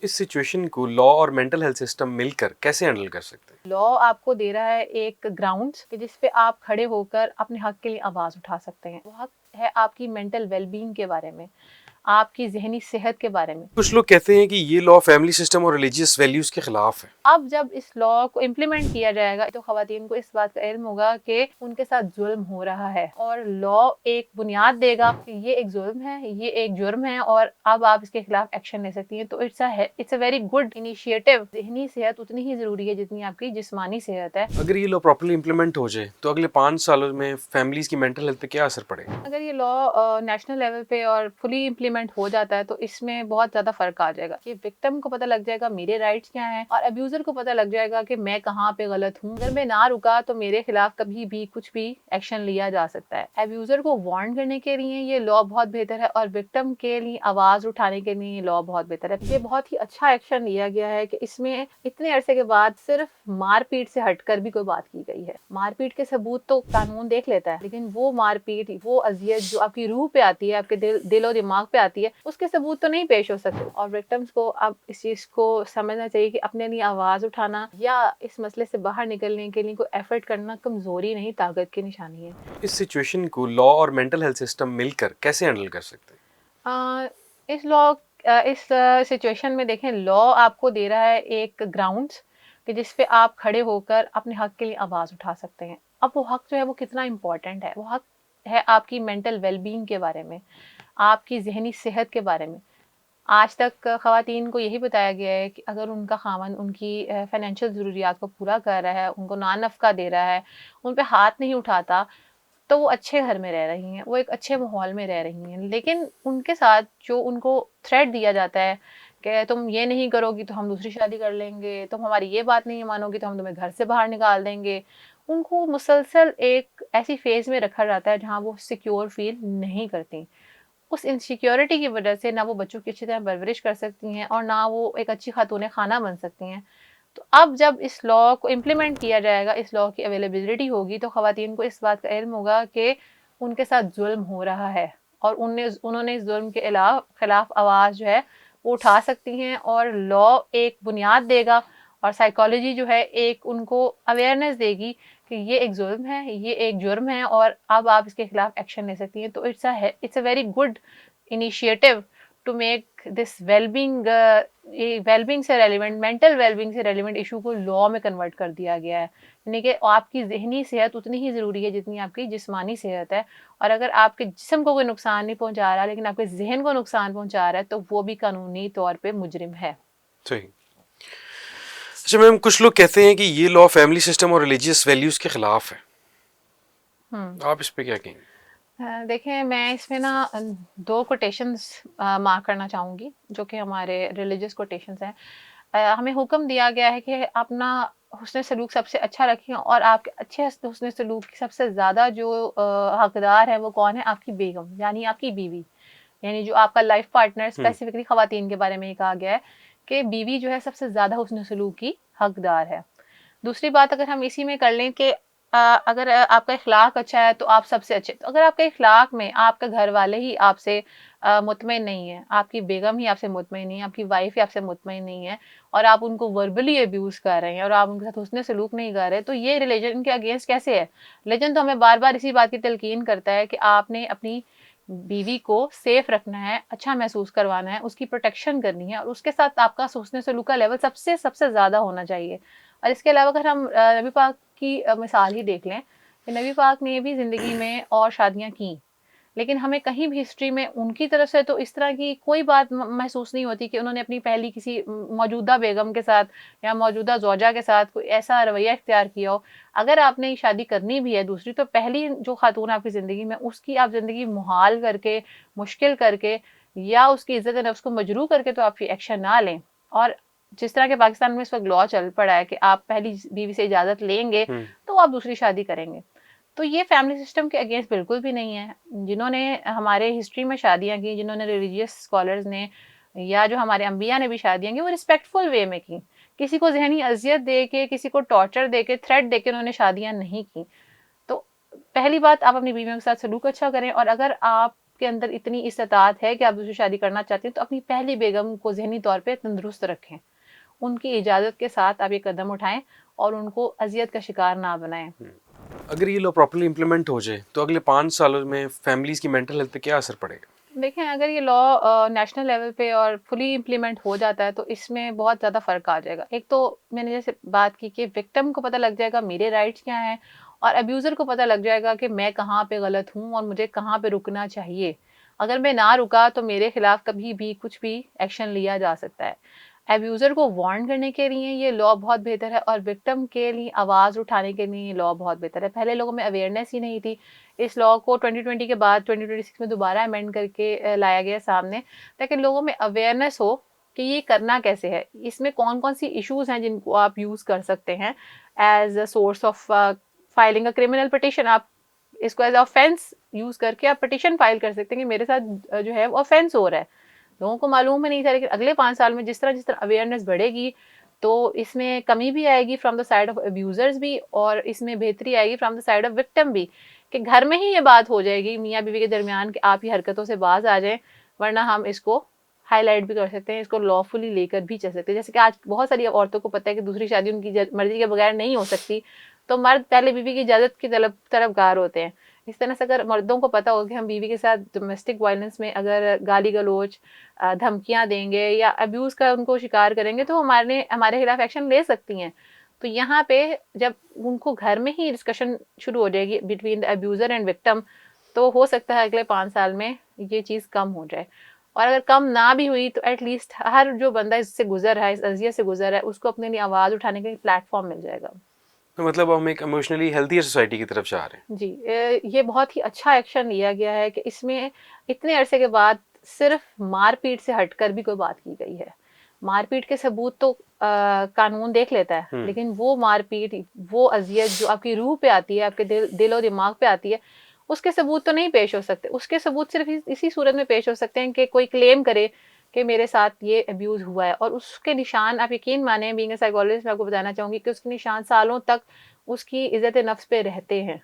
इस सिचुएशन को लॉ और मेंटल हेल्थ सिस्टम मिलकर कैसे हैंडल कर सकते हैं? लॉ आपको दे रहा है एक ग्राउंड्स कि जिस पे आप खड़े होकर अपने हक के लिए आवाज उठा सकते हैं। वो हक है आपकी मेंटल वेलबींग के बारे में, आपकी जहनी सेहत के बारे में। कुछ लोग कहते हैं कि ये लॉ फैमिली सिस्टम और रिलीजियस वैल्यूज के खिलाफ है। अब जब इस लॉ को इम्प्लीमेंट किया जाएगा तो खवातीन को इस बात का इल्म होगा कि उनके साथ जुल्म हो रहा है, और लॉ एक बुनियाद देगा कि ये एक जुल्म है, ये एक जुर्म है, और अब आप इसके खिलाफ एक्शन ले सकती हैं। तो it's a very good initiative. जहनी सेहत उतनी ही जरूरी है जितनी आपकी जिस्मानी सेहत है। अगर ये लॉ प्रॉपर्ली इम्प्लीमेंट हो जाए तो अगले 5 सालों में फैमिलीज की मेंटल हेल्थ पे क्या असर पड़ेगा? अगर ये लॉ नेशनल लेवल पे और फुली इम्प्लीमेंट हो जाता है तो इसमें बहुत ज़्यादा फ़र्क आ जाएगा कि विक्टिम को पता लग जाएगा मेरे राइट्स क्या हैं, और अब्यूज़र को पता लग जाएगा कि मैं कहाँ पे गलत हूँ। अगर मैं ना रुका तो मेरे खिलाफ कभी भी कुछ भी एक्शन लिया जा सकता है। अब्यूज़र को वार्न करने के लिए ये लॉ बहुत बेहतर है, और विक्टिम के लिए आवाज़ उठाने के लिए ये लॉ बहुत बेहतर है। ये बहुत ही अच्छा एक्शन लिया गया है कि इसमें इतने अरसे के बाद सिर्फ मारपीट से हटकर भी कोई बात की गई है। मारपीट के सबूत तो कानून देख लेता है, लेकिन वो मारपीट, वो अजियत जो आपकी रूह पे आती है, आपके दिल और दिमाग पे आती है, उसके सबूत तो नहीं पेश हो सकते। और विक्टिम्स को अब इस चीज को समझना चाहिए कि अपने लिए आवाज उठाना या इस मसले से बाहर निकलने के लिए कोई एफर्ट करना कमजोरी नहीं, ताकत की निशानी है। इस सिचुएशन को लॉ और मेंटल हेल्थ सिस्टम मिलकर कैसे हैंडल कर सकते हैं? इस लॉ इस सिचुएशन में देखें, लॉ आपको दे रहा है एक ग्राउंड्स कि जिस पे आप खड़े होकर अपने हक के लिए आवाज़ उठा सकते हैं। अब वो हक जो है वो कितना इम्पोर्टेंट है, वो हक है आपकी मेंटल वेलबींग के बारे में, आपकी जहनी सेहत के बारे में। आज तक ख़वातीन को यही बताया गया है कि अगर उनका ख़ावंद उनकी फाइनेंशियल ज़रूरियात को पूरा कर रहा है, उनको नानफ़का दे रहा है, उन पे हाथ नहीं उठाता, तो वो अच्छे घर में रह रही हैं, वो एक अच्छे माहौल में रह रही हैं। लेकिन उनके साथ जो उनको थ्रेट दिया जाता है कि तुम ये नहीं करोगी तो हम दूसरी शादी कर लेंगे, तुम हमारी ये बात नहीं मानोगी तो हम तुम्हें घर से बाहर निकाल देंगे, उनको मुसलसल एक ऐसी फेज़ में रखा जाता है जहाँ वो सिक्योर फील नहीं करती। उस इनसिक्योरिटी की वजह से ना वो बच्चों की अच्छी तरह परवरिश कर सकती हैं और ना वो एक अच्छी खातून खाना बन सकती हैं। तो अब जब इस लॉ को इम्प्लीमेंट किया जाएगा, इस लॉ की अवेलेबिलिटी होगी, तो खवातीन को इस बात का इल्म होगा कि उनके साथ जुल्म हो रहा है, और उन्होंने इस जुल्म के खिलाफ आवाज़ जो है वो उठा सकती हैं। और लॉ एक बुनियाद देगा, और साइकोलॉजी जो है एक उनको अवेयरनेस देगी कि ये एक जुल्म है, ये एक जुर्म है, और अब आप इसके खिलाफ एक्शन ले सकती हैं। तो it's a very good initiative to make this wellbeing, wellbeing से रेलिवेंट, मेंटल वेलबींग से रेलिवेंट इशू को लॉ में कन्वर्ट कर दिया गया है। यानी कि आपकी जहनी सेहत उतनी ही ज़रूरी है जितनी आपकी जिस्मानी सेहत है। और अगर आपके जिस्म को कोई नुकसान नहीं पहुंचा रहा लेकिन आपके जहन को नुकसान पहुंचा रहा है, तो वो भी कानूनी तौर पे मुजरिम है। सही। अच्छा मैम, कुछ लोग कहते हैं कि ये लॉ फैमिली सिस्टम और रिलीजियस वैल्यूज के खिलाफ है। आप इस पे क्या कहेंगे? देखें, मैं इसमें ना दो कोटेशंस मार्क करना चाहूँगी जो कि हमारे रिलीजियस कोटेशंस हैं। हमें हुक्म दिया गया है कि अपना हुस्न सलूक सबसे अच्छा रखें, और आपके अच्छे हुस्न सलूक की सबसे ज़्यादा जो हकदार है वो कौन है? आपकी बेगम, यानी आपकी बीवी, यानी जो आपका लाइफ पार्टनर। स्पेसिफिकली ख़वातीन के बारे में ये कहा गया है कि बीवी जो है सबसे ज़्यादा हुस्न सलूक की हकदार है। दूसरी बात अगर हम इसी में कर लें कि अगर आपका इखलाक अच्छा है तो आप सबसे अच्छे। तो अगर आपके इखलाक में आपके घर वाले ही आपसे मुतमईन नहीं है, आपकी बेगम ही आपसे मुतमईन नहीं है, आपकी वाइफ ही आपसे मुतमईन नहीं है, और आप उनको वर्बली अब्यूज़ कर रहे हैं और आप उनके साथ हुस्न सलूक नहीं कर रहे, तो ये रिलीजन के अगेंस्ट कैसे है? रिलीजन तो हमें बार बार इसी बात की तलकीन करता है कि आपने अपनी बीवी को सेफ रखना है, अच्छा महसूस करवाना है, उसकी प्रोटेक्शन करनी है, और उसके साथ आपका हुस्न सलूक का लेवल सबसे सबसे ज़्यादा होना चाहिए। और इसके अलावा अगर हम नबी पाक की मिसाल ही देख लें, कि नबी पाक ने भी ज़िंदगी में और शादियाँ की, लेकिन हमें कहीं भी हिस्ट्री में उनकी तरफ से तो इस तरह की कोई बात महसूस नहीं होती कि उन्होंने अपनी पहली किसी मौजूदा बेगम के साथ या मौजूदा ज़ौजा के साथ कोई ऐसा रवैया इख्तियार किया हो। अगर आपने शादी करनी भी है दूसरी, तो पहली जो खातून आपकी ज़िंदगी में, उसकी आप ज़िंदगी मुहाल करके, मुश्किल करके, या उसकी इज़्ज़त नफ्स को मजरूह करके तो आप एक्शन ना लें। और जिस तरह के पाकिस्तान में इस वक्त लॉ चल पड़ा है कि आप पहली बीवी से इजाज़त लेंगे तो आप दूसरी शादी करेंगे, तो ये फैमिली सिस्टम के अगेंस्ट बिल्कुल भी नहीं है। जिन्होंने हमारे हिस्ट्री में शादियां की, जिन्होंने रिलीजियस स्कॉलर्स ने या जो हमारे अंबिया ने भी शादियां की, वो रिस्पेक्टफुल वे में की। किसी को जहनी अजियत दे के, किसी को टॉर्चर दे के, थ्रेट दे के उन्होंने शादियां नहीं की। तो पहली बात, आप अपनी बीवियों के साथ सलूक अच्छा करें। और अगर आप आपके अंदर इतनी इस्तात है कि आप दूसरी शादी करना चाहते हैं तो अपनी पहली बेगम को ज़हनी तौर पे तंदुरुस्त रखें, उनकी इजाज़त के साथ आप ये कदम उठाएं और उनको अजियत का शिकार ना बनाएं। अगर ये लॉ प्रॉपर्ली इम्प्लीमेंट हो जाए तो अगले 5 सालों में फैमिलीज की मेंटल हेल्थ पे क्या असर पड़ेगा? देखें, अगर ये लॉ नेशनल लेवल पे और फुली इम्प्लीमेंट हो जाता है तो इसमें बहुत ज़्यादा फ़र्क आ जाएगा। एक तो मैंने जैसे बात की कि विक्टिम को पता लग जाएगा मेरे राइट्स क्या हैं, और अब्यूज़र को पता लग जाएगा कि मैं कहाँ पे गलत हूँ और मुझे कहाँ पे रुकना चाहिए। अगर मैं ना रुका तो मेरे खिलाफ कभी भी कुछ भी एक्शन लिया जा सकता है। अब्यूज़र को वार्न करने के लिए ये लॉ बहुत बेहतर है, और विक्टिम के लिए आवाज़ उठाने के लिए ये लॉ बहुत बेहतर है। पहले लोगों में अवेयरनेस ही नहीं थी। इस लॉ को 2020 के बाद 2026 में दोबारा अमेंड करके लाया गया सामने, ताकि लोगों में अवेयरनेस हो कि ये करना कैसे है, इसमें कौन कौन सी इश्यूज हैं जिनको आप यूज़ कर सकते हैं as a source of filing a criminal petition. आप इसको एज ऑफेंस यूज़ करके आप पिटिशन फाइल कर सकते हैं कि मेरे साथ जो है वो ऑफेंस हो रहा है। लोगों को मालूम ही नहीं था, लेकिन अगले 5 साल में जिस तरह अवेयरनेस बढ़ेगी तो इसमें कमी भी आएगी from the side of abusers भी, और इसमें बेहतरी आएगी from the side of victim भी, कि घर में ही ये बात हो जाएगी मियाँ बीवी के दरमियान कि आप ही हरकतों से बाज आ जाएं, वरना हम इसको हाईलाइट भी कर सकते हैं, इसको लॉफुली लेकर भी चल सकते हैं। जैसे कि आज बहुत सारी औरतों को पता है कि दूसरी शादी उनकी मर्जी के बगैर नहीं हो सकती, तो मर्द पहले बीवी की इजाज़त की तरफदार होते हैं। इस तरह से अगर मर्दों को पता हो कि हम बीवी के साथ डोमेस्टिक वायलेंस में अगर गाली गलौज, धमकियां देंगे या अब्यूज़ का उनको शिकार करेंगे तो हमारे खिलाफ एक्शन ले सकती हैं। तो यहाँ पे जब उनको घर में ही डिस्कशन शुरू हो जाएगी between the abuser and victim, तो हो सकता है अगले 5 साल में ये चीज़ कम हो जाए। और अगर कम ना भी हुई तो एटलीस्ट हर जो बंदा इससे गुजर रहा है, इस अजियत से गुजर रहा है, उसको अपने लिए आवाज़ उठाने का प्लेटफॉर्म मिल जाएगा। तो मतलब हम एक इमोशनली हेल्थियर सोसाइटी की तरफ जा रहे हैं। जी, ये बहुत ही अच्छा एक्शन लिया गया है कि इसमें इतने अरसे के बाद सिर्फ मारपीट से हटकर भी कोई बात की गई है। मारपीट के सबूत तो कानून देख लेता है, लेकिन वो मारपीट, वो अजियत जो आपकी रूह पे आती है, आपके दिल और दिमाग पे आती है, उसके सबूत तो नहीं पेश हो सकते। उसके सबूत सिर्फ इसी सूरत में पेश हो सकते हैं कि कोई क्लेम करे कि मेरे साथ ये अब्यूज़ हुआ है, और उसके निशान आप यकीन माने, बीइंग अ साइकोलॉजिस्ट मैं आपको बताना चाहूँगी कि उसके निशान सालों तक उसकी इज़्ज़त नफ्स पे रहते हैं।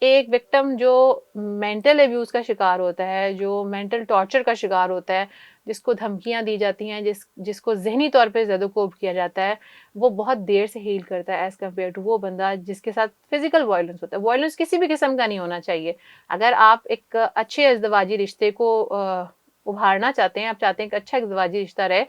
एक विक्टिम जो मेंटल अब्यूज़ का शिकार होता है, जो मेंटल टॉर्चर का शिकार होता है, जिसको धमकियाँ दी जाती हैं, जिसको ज़हनी तौर पे ज़द-ओ-कोब किया जाता है, वो बहुत देर से हील करता है एज़ कम्पेयर टू वो बंदा जिसके साथ फिज़िकल वायलेंस होता है। वायलेंस किसी भी किस्म का नहीं होना चाहिए। अगर आप एक अच्छे अज़दवाजी रिश्ते को उभारना चाहते हैं, आप चाहते हैं कि अच्छा अज़दवाजी रिश्ता रहे,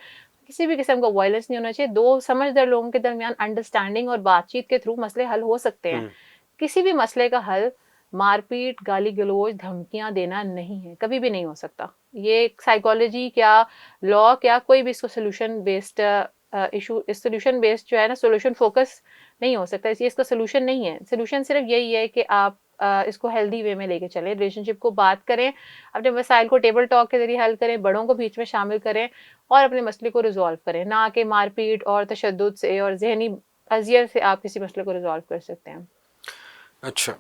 किसी भी किस्म का वायलेंस नहीं होना चाहिए। 2 समझदार लोगों के दरमियान अंडरस्टैंडिंग और बातचीत के थ्रू मसले हल हो सकते हैं। किसी भी मसले का हल मारपीट, गाली-गलौज, धमकियाँ देना नहीं है, कभी भी नहीं हो सकता। ये साइकोलॉजी क्या, लॉ क्या, कोई भी इसको सॉल्यूशन बेस्ड इशू, इस सॉल्यूशन बेस्ड जो है ना, सॉल्यूशन फोकस नहीं हो सकता। इसका सॉल्यूशन नहीं है। सॉल्यूशन सिर्फ यही है कि आप इसको हेल्दी वे में लेके चलें, रिलेशनशिप को बात करें, अपने मसाइल को टेबल टॉक के ज़रिए हल करें, बड़ों को बीच में शामिल करें और अपने मसले को रिज़ॉल्व करें, ना कि मारपीट और तशद्दुद से और ज़हनी अज़ियत से आप किसी मसले को रिज़ॉल्व कर सकते हैं। अच्छा,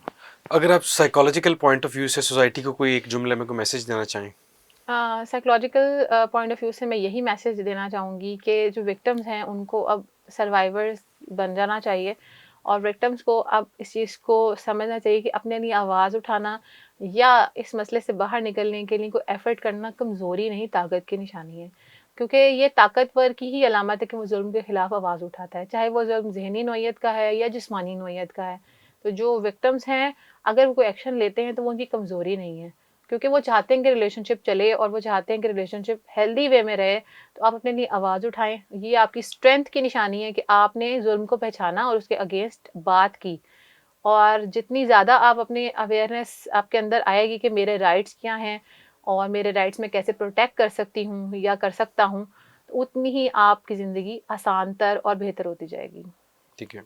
अगर आप साइकोलॉजिकल पॉइंट ऑफ व्यू से सोसाइटी को कोई एक जुमले में कोई मैसेज देना चाहें? साइकोलॉजिकल पॉइंट ऑफ व्यू से मैं यही मैसेज देना चाहूँगी कि जो विक्टिम्स हैं उनको अब सर्वाइवर्स बन जाना चाहिए, और विक्टिम्स को अब इस चीज़ को समझना चाहिए कि अपने लिए आवाज़ उठाना या इस मसले से बाहर निकलने के लिए कोई एफ़र्ट करना कमज़ोरी नहीं, ताकत की निशानी है। क्योंकि ये ताकतवर की ही अलामत है कि वो ज़ुल्म के ख़िलाफ़ आवाज़ उठाता है, चाहे वो ज़ुल्म ज़हनी नौइयत का है या जिस्मानी नौइयत का है। तो जो विक्टिम्स हैं, अगर वो कोई एक्शन लेते हैं तो वो उनकी कमज़ोरी नहीं है, क्योंकि वो चाहते हैं कि रिलेशनशिप चले और वो चाहते हैं कि रिलेशनशिप हेल्दी वे में रहे। तो आप अपने लिए आवाज़ उठाएं, ये आपकी स्ट्रेंथ की निशानी है कि आपने जुल्म को पहचाना और उसके अगेंस्ट बात की। और जितनी ज़्यादा आप अपनी अवेयरनेस आपके अंदर आएगी कि मेरे राइट्स क्या हैं और मेरे राइट्स मैं कैसे प्रोटेक्ट कर सकती हूँ या कर सकता हूँ, तो उतनी ही आपकी ज़िंदगी आसान तर और बेहतर होती जाएगी। ठीक है।